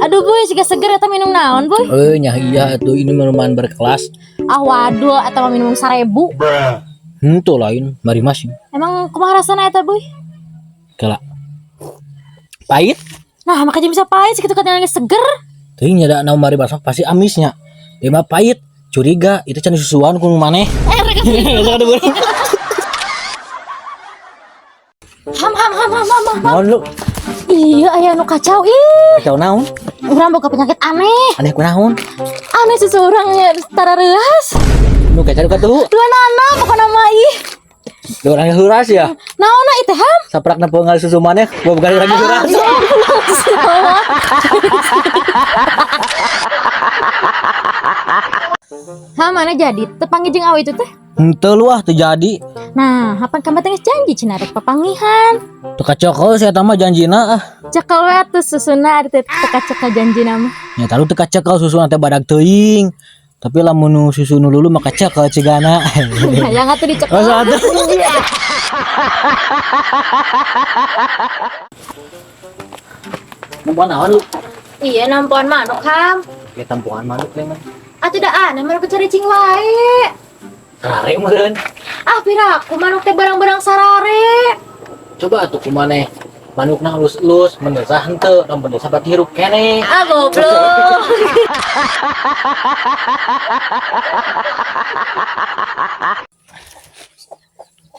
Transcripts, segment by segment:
Aduh boy, siga seger eta minum naon boy? Nyah iya tuh ini minuman berkelas. Ah waduh, eta mah minum 1000. Tuh lain, mari mas. Emang kumaha rasana eta boy? Kela. Pahit. Nah, makanya bisa pahit segitu katanya lagi seger. Teuing nya da naon mari mas pasti amisnya. Dia mah pahit. Curiga itu can susuan ku maneh. Ham. Naon lu? Iya, aya nu kacau ih. Kacau naon? Urang boga penyakit aneh. Aneh kunaon? Aneh seseorangnya tara reuas. Nu kacau ka tuh. Dua nana pokona mah ih. Dua orang heuras ya. Naonna ieu teh ham? Saprakna peungal susu maneh, boga lagi heuras. Ha mana jadi tepangi jeung awi itu teh? Henteu lu ah teu jadi. Nah, hapan kamu teh janji cenah rek papangihan. Teu kacokol si eta mah janjina ah. Cekel we atuh susuna ari teh teka-cekel janjina mah. Nya talu teu kacekal susuna teh badag teuing. Tapi lamun nu susu nu lulu mah kacekal cigana. Yang atuh dicekel. Oh, satu. Nampuan naon lu? Iya, nampuan manuk ham. Ya tampuan manuk teh mah. Atuh da aneh manuk cari cing wae. Sarare meureun. Ah piraku manuk teh barang-barang sarare. Coba atuh kumaneh manukna halus-halus, mendesah henteu, lamun mendesah berarti hirup keneh. Ah goblok.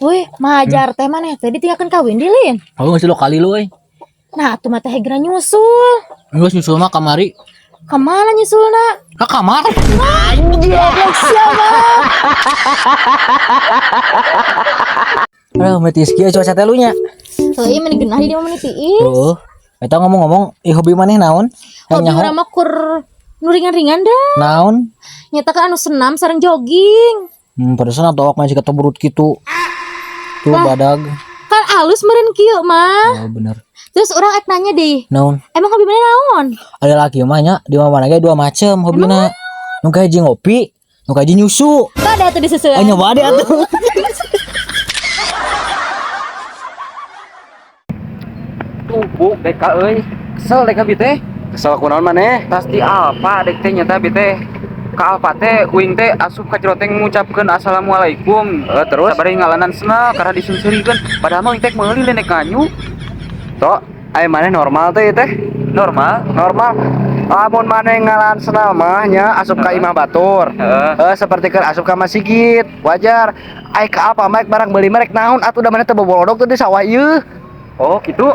Woi, majar teh maneh teh ditinggalkeun kawin dilin. Oh, geus lo kali lu euy. Nah, atuh mah teh geura nyusul. Geus nyusul mah kamari. Kemana nyusulna? Ka kamar. Goblok siapa? Aduh, metis kieu cuaca teh lu nya. Heuh, meni geunah di mana tiis. Heeh. Eta ngomong-ngomong, hobi maneh naon? Hobi urang mah kur nu ringan-ringan dah. Naon? Nyatakan anu senam sareng jogging. Padesan atuh awak masih keteburut kitu. Tuh badag. Kan alus meureun kieu mah. Oh, bener. Terus orang ek nanya deh. Naon? Emang hobi mana naon? Ada laki mah nya di mana ge dua macem hobina. Nu kahiji ngopi, nu kahiji nyusu. Ada tuh disusul. Nyoba deh atuh. Tumpuk dek ka euy. Kesel dek ka bi teh. Kesel kunaon maneh? Tas di Alfa dek teh nyata bi teh. Ka Alfa teh uing teh asup ka jero teh ngucapkeun assalamualaikum. Terus sabari ngalanan sena karena disunsurikeun. Padahal mah uing teh meuli nek nganyu. Tok, aya maneh normal teh teh. Normal. Lamun maneh ngalahan sena mah nya asup ka Imah Batur. Seperti keur asup ka Masigit. Wajar. Ai ka apa maek barang beuli merek naon atuh da maneh teh bobolodok teh di sawah ieu. Oh, gitu.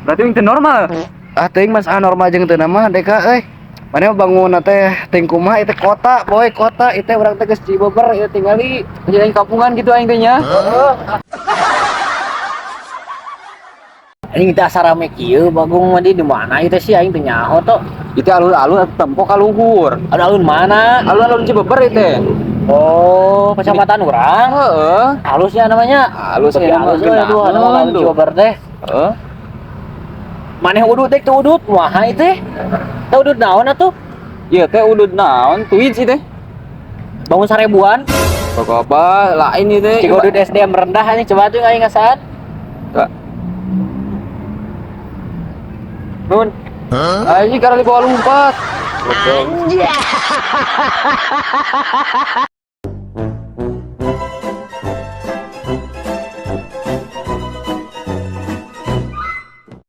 Berarti uing teh normal. Ah, teuing masalah normal jeung teu mah deka euy. Maneh bangun teh teuing kumaha ieu teh kota, boy, kota ieu teh urang teh geus Cibeber ieu tingali jadi kampungan gitu aing teh nya. Aing teh asa rame kieu Bagong mah di mana ieu teh sih aing teh nyaho to. Itu alun-alun atau tempo ka luhur. Alun mana? Alun-alun Cibeber ieu teh. Oh, kecamatan urang. Heeh. Halusnya namanya. Halus ya, halus aduh, nama tuh. Cibeber teh. Heeh. Maneh udut teh teu udut kumaha ieu teh? Teu udut naon atuh? Ieu teh udud naon? Tuit sih teh. Bangun 1000-an. Pokok apa lain ieu teh. Cik udut SDM rendah anjing coba tuh aing ngasaan. Tah. Nun. Anjing karena di bawah lompat. Anjing.